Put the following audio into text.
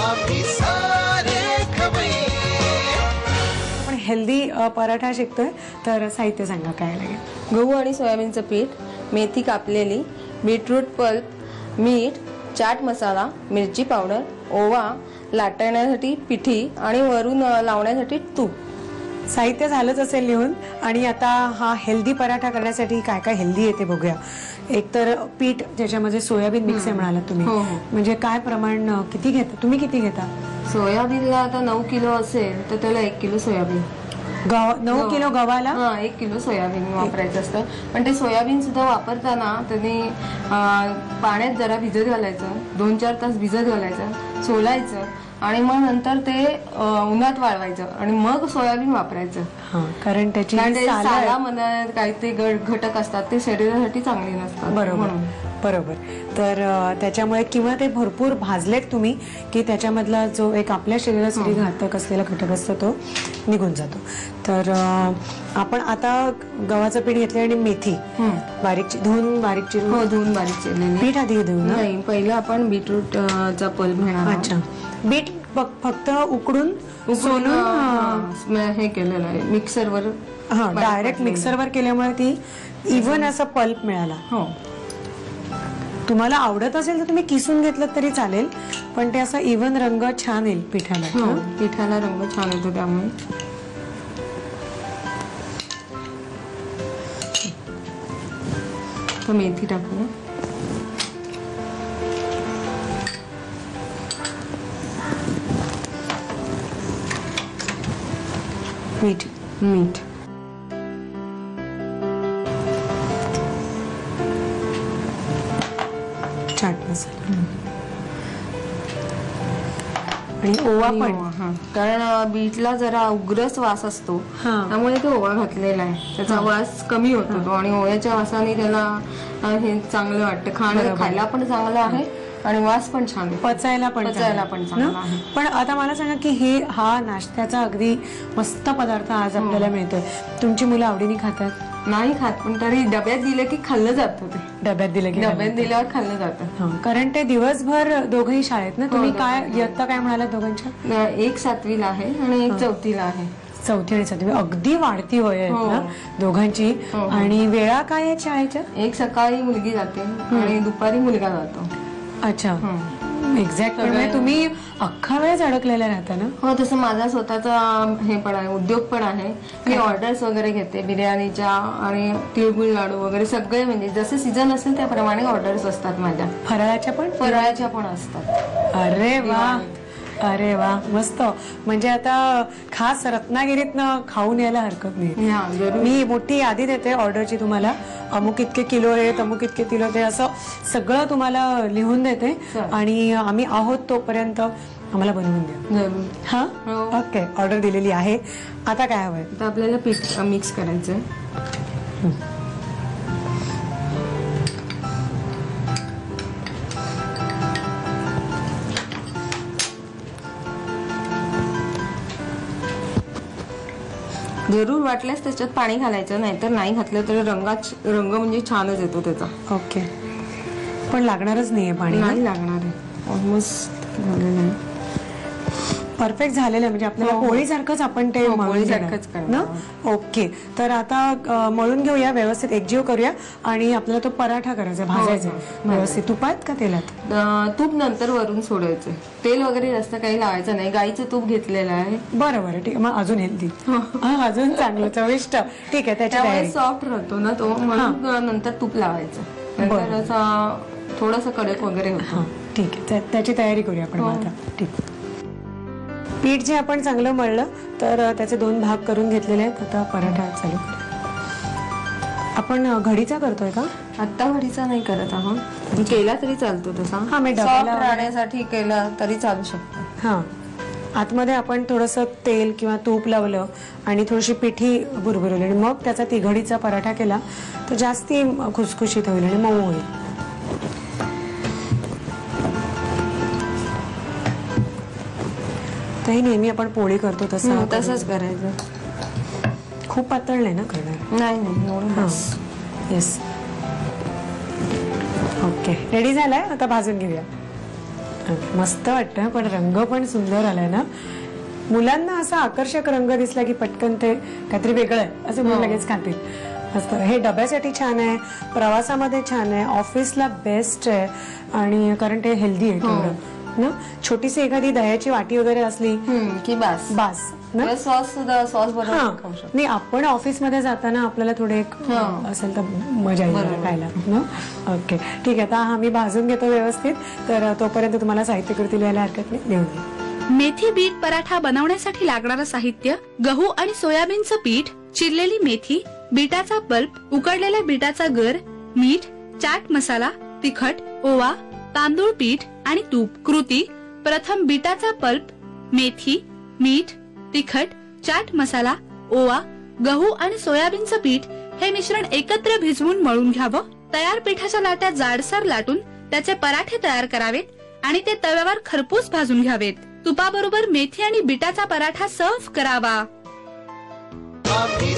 आम्ही सारे खवय्ये. पण हेल्दी पराठा शिकतोय तर साहित्य सांगा काय लागेल. गहू आणि सोयाबीनचं पीठ, मेथी कापलेली, बीटरूट पल्प, मीठ, चाट मसाला, मिरची पावडर, ओवा, लाटण्यासाठी पिठी आणि वरून लावण्यासाठी तूप. साहित्य झालंच असेल लिहून. आणि आता हा हेल्दी पराठा करण्यासाठी काय काय हेल्दी येते बघूया. एक तर पीठ ज्याच्यामध्ये सोयाबीन मिक्स आहे म्हणाला तुम्ही. म्हणजे काय प्रमाण किती घेता तुम्ही, किती घेता? सोयाबीनला आता 9 किलो असेल तर त्याला 1 किलो सोयाबीन. 9 किलो गव्हाला 1 किलो सोयाबीन वापरायचं असतं. पण ते सोयाबीन सुद्धा वापरताना त्यांनी पाण्यात जरा भिजत घालायचं, 2-4 तास भिजत घालायचं, सोलायचं आणि मग नंतर ते उन्हात वाळवायचं आणि मग सोयाबीन वापरायचं. कारण त्याची सालामध्ये काही ते घटक असतात ते शरीरासाठी चांगले नसतात. बरोबर. तर त्याच्यामुळे किंवा ते भरपूर भाजलेत तुम्ही की त्याच्यामधला जो एक आपल्या शरीरासाठी घातक असलेला घटक असतो तो निघून जातो. तर आपण आता गव्हाचं पीठ घेतलं आणि मेथी बारीक धुवून बारीक चिरलेली. पीठ आधी धुवून नाही, पहिलं आपण बीटरूटचा पल्प घेणार. अच्छा. बीट फक्त उकडून सोलून हे केलेलं आहे मिक्सरवर. डायरेक्ट मिक्सरवर केल्यामुळे ती इव्हन असा पल्प मिळाला. हो. तुम्हाला आवडत असेल तर तुम्ही किसून घेतलं तरी चालेल, पण ते असा इव्हन रंग छान येईल पिठाला. पिठाला रंग छान येतो त्यामुळे. तर मेथी टाकूया. मीठ चाट मसाला आणि ओवा पण. कारण बीटला जरा उग्रच वास असतो त्यामुळे तो ओवा घातलेला आहे. त्याचा वास कमी होतो तो आणि ओव्याच्या वासाने त्याला हे चांगलं वाटतं. खायला पण चांगलं आहे आणि वास पण छान, पचायला पण चांगला आहे. पण आता मला सांगा की हा नाश्त्याचा अगदी मस्त पदार्थ आज आपल्याला मिळतोय. तुमची मुलं आवडीने खातात? नाही खात, पण तरी डब्यात दिलं की खाल्लं जातं. ते डब्यात दिल्यावर खाल्लं जातं. कारण ते दिवसभर दोघंही शाळेत ना. तुम्ही काय इयत्ता काय म्हणाला दोघांच्या? एक 7वीला आहे आणि एक 4थीला आहे. 4थी आणि 7वी अगदी वाढती वय आहेत ना दोघांची. आणि वेळा काय आहेत शाळेच्या? एक सकाळी मुलगी जाते आणि दुपारी मुलगा जातो. अच्छा. एक्झॅक्ट. म्हणजे तुम्ही अख्खा वेळच अडकलेला राहता ना? हो, तसं माझा स्वतःचा हे पण आहे, उद्योग पण आहे. मी ऑर्डर्स वगैरे घेते बिर्याणीच्या आणि तिळगुळ लाडू वगैरे सगळे. म्हणजे जसे सीझन असेल त्याप्रमाणे ऑर्डर्स असतात माझ्या. फराळाच्या पण असतात. अरे वा मस्त. म्हणजे आता खास रत्नागिरीतनं खाऊन यायला हरकत नाही. मी मोठी यादी देते ऑर्डरची तुम्हाला. अमुक इतके किलो आहेत, अमुक इतके किलो ते असं सगळं तुम्हाला लिहून देते. आणि आम्ही आहोत तोपर्यंत आम्हाला बनवून द्या. हा, ओके. ऑर्डर दिलेली आहे. आता काय हवंय? आता आपल्याला पीठ मिक्स करायचंय. जरूर वाटल्यास त्याच्यात पाणी घालायचं, नाहीतर नाही घातलं तर रंग म्हणजे छानच येतो त्याचा. ओके. पण लागणारच नाहीये पाणी? नाही लागणार आहे. ऑलमोस्ट झालेलं आहे. परफेक्ट झालेलं आहे. म्हणजे आपल्याला पोळीसारखंच आपण ते पोळीसारखंच ना. ओके. तर आता मळून घेऊया, व्यवस्थित एकजीव करूया आणि आपल्याला तो पराठा करायचा, भाजायचा व्यवस्थित. तुपात का तेलात? तूप नंतर वरून सोडायचं. तेल वगैरे जास्त काही लावायचं नाही. गाईचं तूप घेतलेलं आहे. बरं ठीक आहे. मग अजून हेल्दी, अजून चांगलं चविष्ट. ठीक आहे. त्याच्यामुळे सॉफ्ट राहतो ना तो, म्हणून नंतर तूप लावायचं. नंतर थोडंसं कडक वगैरे होतं. ठीक आहे. त्याची तयारी करूया आपण आता. ठीक. पीठ जे आपण चांगलं मळलं तर त्याचे 2 भाग करून घेतलेले आहेत. आता पराठा चालू करूया. आपण घडीचा करतोय का? आता घडीचा नाही करत आहोत. केला तरी चालतो तसा. सॉफ्ट राहण्यासाठी केला तरी चालू शकतो. आतमध्ये आपण थोडंसं तेल किंवा तूप लावलं आणि थोडीशी पिठी भुरभुरवली आणि मग त्याचा तिघडीचा पराठा केला तर जास्ती खुसखुशीत होईल आणि मऊ होईल. तर नेहमी आपण पोळी करतो तसंच करायचं. खूप पातळ नाही ना करणार? नाही. येस. ओके. रेडी झालाय. आता भाजून घेऊया. मस्त वाटतं, पण रंग पण सुंदर आलाय ना. मुलांना असा आकर्षक रंग दिसला की पटकन ते काहीतरी वेगळं आहे असं म्हणून लगेच खातील. मस्त. हे डब्यासाठी छान आहे, प्रवासामध्ये छान आहे, ऑफिसला बेस्ट आहे, आणि कारण ते हेल्दी आहे थोडं ना. छोटीशी एखादी दह्याची वाटी वगैरे असली की बास बास ना. सॉस सुद्धा सॉस बरोबर खाऊ शकतो. नाही, आपण ऑफिसमध्ये जाताना आपल्याला थोडे एक असेल तर मजा येईल खायला ना. ओके, ठीक आहे. आता हा मी भाजून घेतो व्यवस्थित, तर तोपर्यंत तुम्हाला साहित्य कृती लिहायला हरकत नाही, देऊन दे. मेथी बीट पराठा बनवण्यासाठी लागणारं साहित्य: गहू आणि सोयाबीनचं पीठ, चिरलेली मेथी, बीटाचा पल्प, उकडलेल्या बीटाचा गर, मीठ, चाट मसाला, तिखट, ओवा, तांदूळ पीठ आणि तूप. कृती: प्रथम बीटाचा पल्प, मेथी, मीठ, तिखट, चाट मसाला, ओवा, गहू आणि सोयाबीनचं पीठ हे मिश्रण एकत्र भिजवून मळून घ्यावं. तयार पिठाच्या लाट्या जाडसर लाटून त्याचे पराठे तयार करावेत आणि ते तव्यावर खरपूस भाजून घ्यावेत. तुपाबरोबर मेथी आणि बीटाचा पराठा सर्व्ह करावा. आम्ही